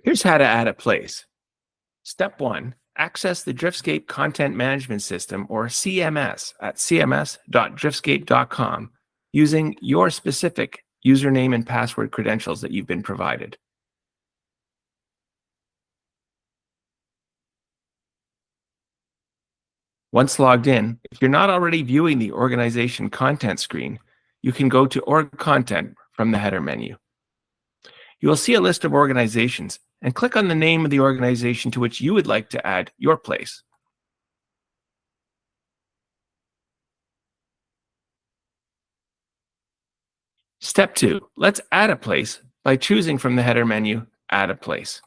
Here's how to add a place. Step 1. Access the Driftscape Content Management System, or CMS, at cms.driftscape.com using your specific username and password credentials that you've been provided. Once logged in, if you're not already viewing the organization content screen, you can go to Org Content from the header menu. You will see a list of organizations and click on the name of the organization to which you would like to add your place. Step 2. Let's add a place by choosing from the header menu, Add a Place.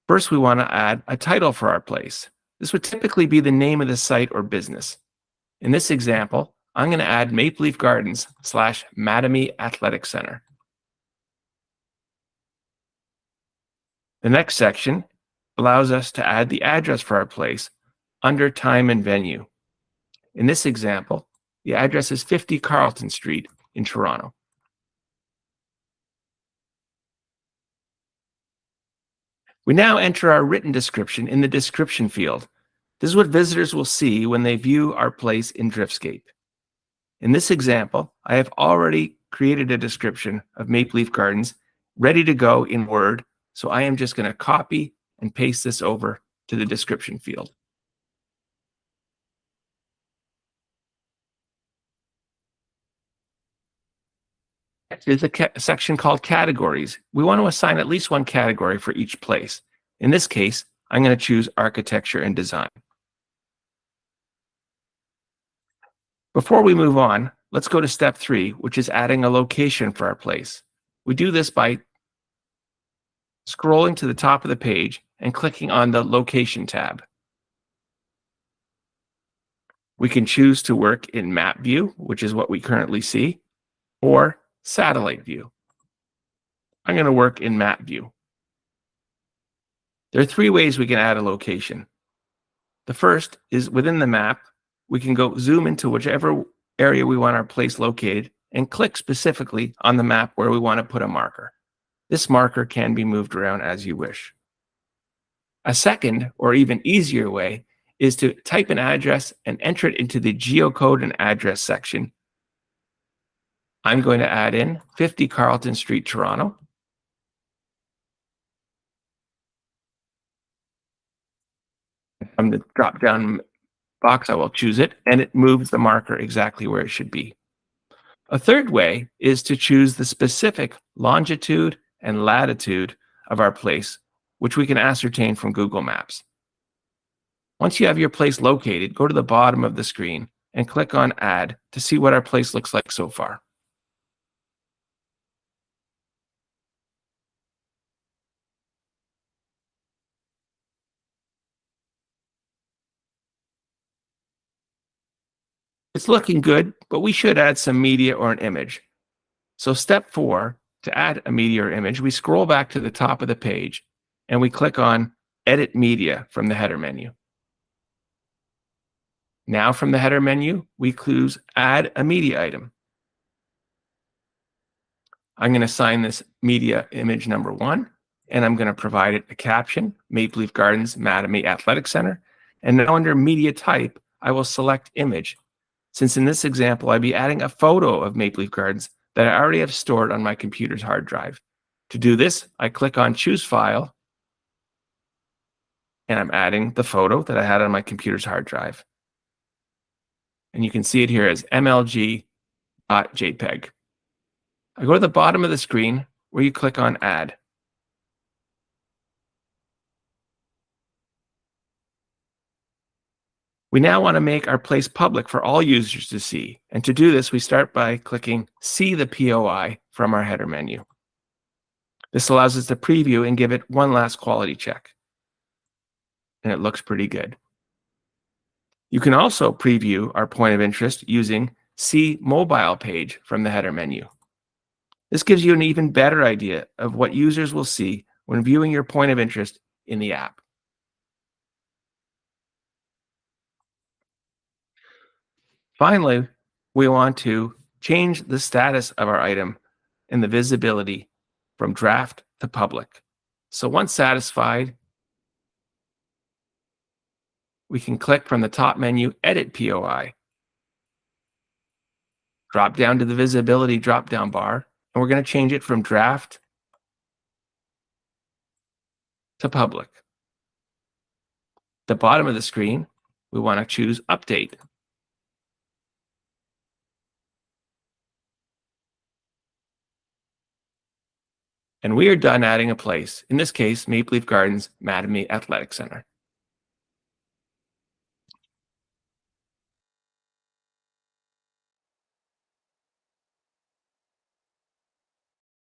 First, we want to add a title for our place. This would typically be the name of the site or business. In this example, I'm going to add Maple Leaf Gardens / Mattamy Athletic Center. The next section allows us to add the address for our place under time and venue. In this example, the address is 50 Carlton Street in Toronto. We now enter our written description in the description field. This is what visitors will see when they view our place in Driftscape. In this example, I have already created a description of Maple Leaf Gardens ready to go in Word, so I am just going to copy and paste this over to the description field. There's a section called Categories. We want to assign at least one category for each place. In this case, I'm going to choose Architecture and Design. Before we move on, let's go to step 3, which is adding a location for our place. We do this by scrolling to the top of the page and clicking on the Location tab. We can choose to work in Map View, which is what we currently see, or Satellite View. I'm going to work in Map View. There are 3 ways we can add a location. The first is within the map, we can go zoom into whichever area we want our place located and click specifically on the map where we want to put a marker. This marker can be moved around as you wish. A second, or even easier way, is to type an address and enter it into the geocode and address section. I'm going to add in 50 Carlton Street, Toronto. From the drop-down box, I will choose it, and it moves the marker exactly where it should be. A third way is to choose the specific longitude and latitude of our place, which we can ascertain from Google Maps. Once you have your place located, go to the bottom of the screen and click on Add to see what our place looks like so far. It's looking good, but we should add some media or an image. So step 4, to add a media or image, we scroll back to the top of the page and we click on Edit Media from the header menu. Now from the header menu, we choose Add a Media Item. I'm going to assign this media image number 1, and I'm going to provide it a caption, Maple Leaf Gardens, Mattamy Athletic Center. And now under Media Type, I will select Image, since in this example, I'd be adding a photo of Maple Leaf Gardens that I already have stored on my computer's hard drive. To do this, I click on Choose File, and I'm adding the photo that I had on my computer's hard drive. And you can see it here as mlg.jpg. I go to the bottom of the screen where you click on Add. We now want to make our place public for all users to see. And to do this, we start by clicking See the POI from our header menu. This allows us to preview and give it one last quality check. And it looks pretty good. You can also preview our point of interest using See Mobile Page from the header menu. This gives you an even better idea of what users will see when viewing your point of interest in the app. Finally, we want to change the status of our item and the visibility from draft to public. So once satisfied, we can click from the top menu, Edit POI, drop down to the visibility drop-down bar, and we're going to change it from draft to public. The bottom of the screen, we want to choose Update. And we are done adding a place, in this case, Maple Leaf Gardens Mattamy Athletic Center.